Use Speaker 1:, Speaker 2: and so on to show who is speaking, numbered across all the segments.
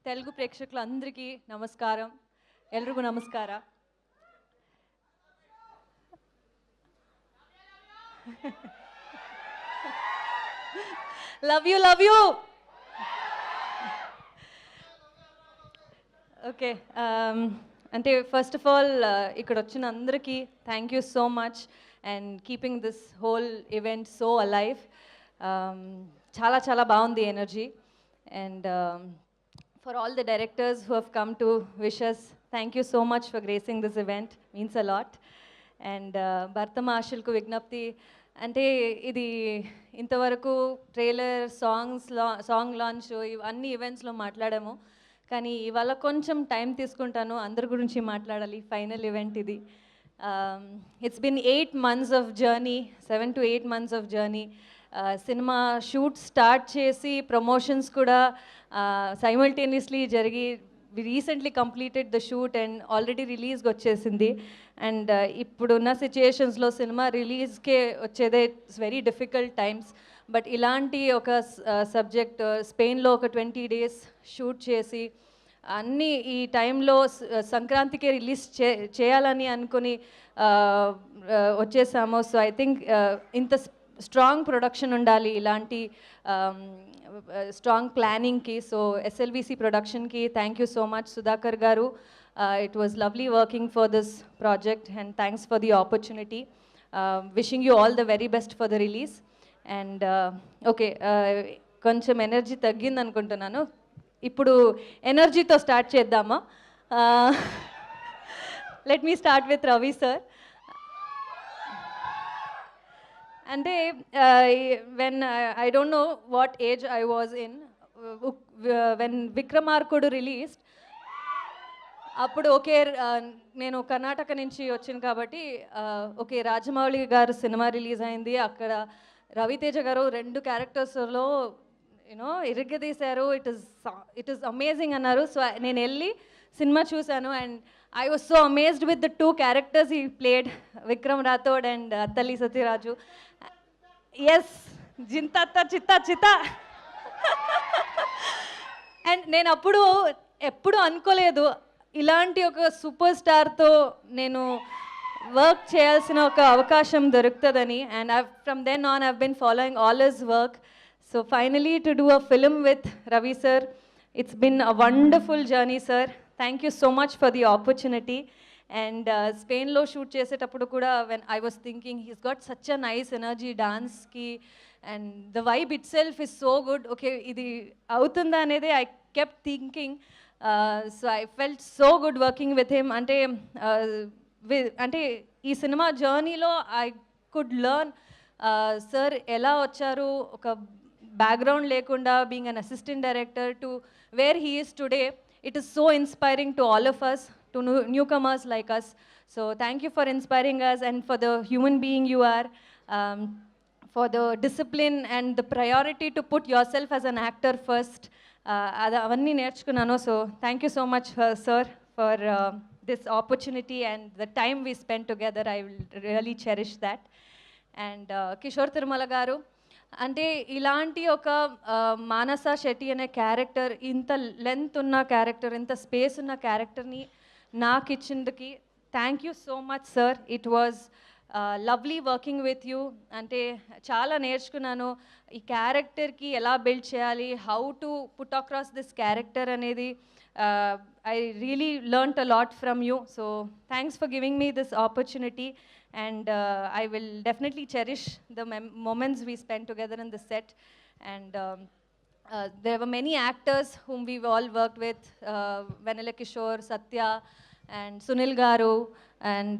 Speaker 1: తెలుగు ప్రేక్షకులందరికీ నమస్కారం. ఎల్లరిಗೂ నమస్ಕಾರ. Love you. ఓకే, అంటే ఫస్ట్ ఆఫ్ ఆల్ ఇక్కడ వచ్చిన అందరికీ thank you so much and keeping this whole event so alive. చాలా చాలా బాగుంది energy. And for all the directors who have come to wish us, thank you so much for gracing this event, means a lot. And Bhartama Ashilku Vignapti, అంటే ఇది ఇంతవరకు trailer song launch అన్ని ఈవెంట్స్లో మాట్లాడాము, కానీ ఇవాళ కొంచెం టైం తీసుకుంటాను, అందరి గురించి మాట్లాడాలి. ఫైనల్ ఈవెంట్ ఇది. It's been 8 months of journey, 7 to 8 months of journey. Cinema shoot start చేసి ప్రమోషన్స్ కూడా సైమల్టేనియస్లీ జరిగి recently completed the shoot and already రిలీజ్కి వచ్చేసింది. అండ్ ఇప్పుడున్న సిచ్యుయేషన్స్లో సినిమా రిలీజ్కే వచ్చేదే it's very difficult times. But ఇలాంటి ఒక సబ్జెక్ట్ స్పెయిన్లో ఒక 20 days షూట్ చేసి అన్నీ ఈ టైంలో సంక్రాంతికే రిలీజ్ చేయాలని అనుకుని వచ్చేసాము. సో ఐ థింక్ ఇంత స్ట్రాంగ్ ప్రొడక్షన్ ఉండాలి ఇలాంటి స్ట్రాంగ్ ప్లానింగ్కి. సో ఎస్ఎల్విసి ప్రొడక్షన్కి thank you so much Sudhakar garu. It was lovely working for this project and thanks for the opportunity. Wishing you all the very best for the release. And okay, కొంచెం energy తగ్గింది అనుకుంటున్నాను, ఇప్పుడు ఎనర్జీతో start చేద్దామా? Let me start with Ravi sir. అంటే when I don't know what age I was in when Vikramarkudu released. అప్పుడు okay, నేను కర్ణాటక నుంచి వచ్చాను కాబట్టి ఓకే రాజమౌళి గారు సినిమా రిలీజ్ అయింది, అక్కడ రవితేజ గారు 2 క్యారెక్టర్స్లో యూనో ఇరగదీశారు, ఇట్ ఈస్ అమేజింగ్ అన్నారు. సో నేను వెళ్ళి సినిమా చూశాను and I was so amazed with the 2 characters he played, Vikram Rathod and Attalli Satyaraju. Yes, Jintatta Chitta Chitta. And నేను ఎప్పుడు అనుకోలేదు ఇలాంటి ఒక సూపర్ స్టార్తో నేను వర్క్ చేయాల్సిన ఒక అవకాశం దొరుకుతుందని. And from then on I've been following all his work. So finally to do a film with Ravi sir, it's been a wonderful journey, sir. Thank you so much for the opportunity. And Spain lo shoot చేసేటప్పుడు కూడా when I was thinking he's got such a nice energy dance ki, and the vibe itself is so good. Okay, ఇది అవుతుందా అనేది I kept thinking. So I felt so good working with him. అంటే ఈ cinema జర్నీలో I could learn sir ఎలా వచ్చారు, ఒక background lekunda, being an assistant director, to where he is today. It is so inspiring to all of us, to newcomers like us. So thank you for inspiring us and for the human being you are, for the discipline and the priority to put yourself as an actor first. Avanni nerchukunnanu. So thank you so much, sir, for this opportunity and the time we spent together. I will really cherish that. And Kishore Tirumala garu, అంటే ఇలాంటి ఒక మానస శెట్టి అనే character, ఇంత length ఉన్న character, ఇంత space ఉన్న క్యారెక్టర్ని నాకు ఇచ్చిందుకి thank you so much sir. It was lovely working with you. అంటే చాలా నేర్చుకున్నాను ఈ క్యారెక్టర్కి ఎలా బిల్డ్ చేయాలి, how to put across this character అనేది. I really learnt a lot from you. So thanks for giving me this opportunity. And I will definitely cherish the moments we spent together in the set. And there were many actors whom we've all worked with, Vanilla Kishore, Satya, and Sunil Garu, and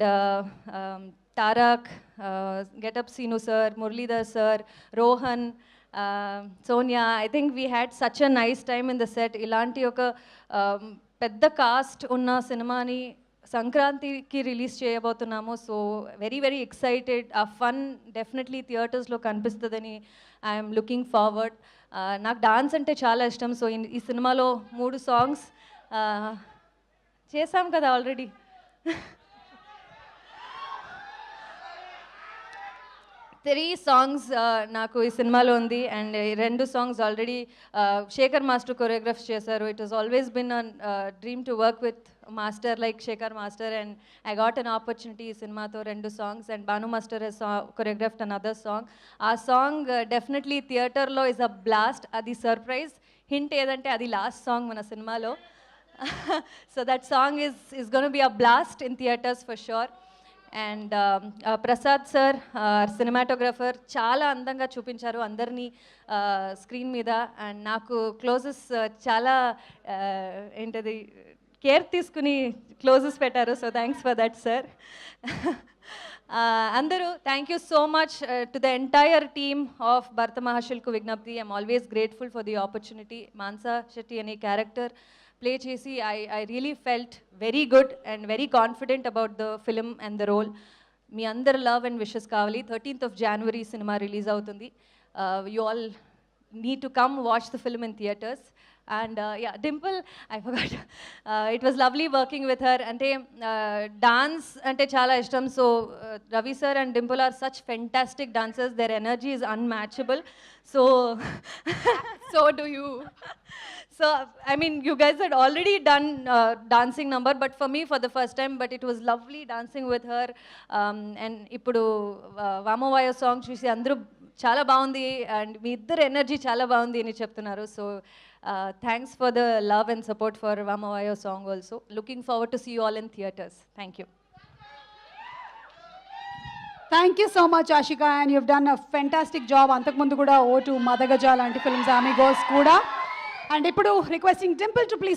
Speaker 1: Tarak, Get Up Sinu sir, Murlidhar sir, Rohan, Sonia. I think we had such a nice time in the set. Ilanti oka పెద్ద cost ఉన్న సినిమాని సంక్రాంతికి release చేయబోతున్నాము. So very very excited. ఆ fun definitely థియేటర్స్లో కనిపిస్తుందని I'm looking forward. నాకు dance అంటే చాలా ఇష్టం. సో ఈ సినిమాలో 3 songs చేసాం కదా ఆల్రెడీ. 3 సాంగ్స్ నాకు ఈ సినిమాలో ఉంది and 2 songs already Shekhar master choreograph చేశారు. It was always been a dream to work with master like Shekhar master and I got an opportunity ఈ సినిమాతో 2 songs and Bhanu master he's choreographed another song. ఆ song definitely థియేటర్లో is a blast. అది surprise hint ఏదంటే అది last song మన సినిమాలో. So that song is going to be a blast in theaters for sure. And Prasad sir cinematographer చాలా అందంగా చూపించారు అందరినీ స్క్రీన్ మీద. అండ్ నాకు క్లోజెస్ చాలా ఏంటది కేర్ తీసుకుని క్లోజెస్ పెట్టారు. So thanks for that sir. అందరూ thank you so much to the entire team of Bhartha మహాశిల్కు Wignyapthi. I'm always grateful for the opportunity. Mansa Shetty అనే క్యారెక్టర్ ప్లే చేసి I really felt very good and very confident about the film and the role. మీ అందరు love and wishes కావాలి. 13th of January సినిమా release అవుతుంది. You all need to come watch the film in theaters. And yeah, Dimple, I forgot. It was lovely working with her. Ante dance ante chala ishtam. So Ravi sir and Dimple are such fantastic dancers. Their energy is unmatchable. So so do you. So I mean, you guys had already done dancing number, but for me for the first time. But it was lovely dancing with her. And ippudu Vamavaya song chusi andru చాలా బాగుంది and మీ ఇద్దరు energy చాలా బాగుంది అని చెప్తున్నారు. So thanks for the love and support for Vamavayo song also. Looking forward to see you all in theatres. Thank you.
Speaker 2: Thank you so much Ashika and you've done a fantastic job. అంతకుముందు కూడా O2 మదగజ లాంటి films ఆమె goes కూడా. And ఇప్పుడు requesting Dimple to please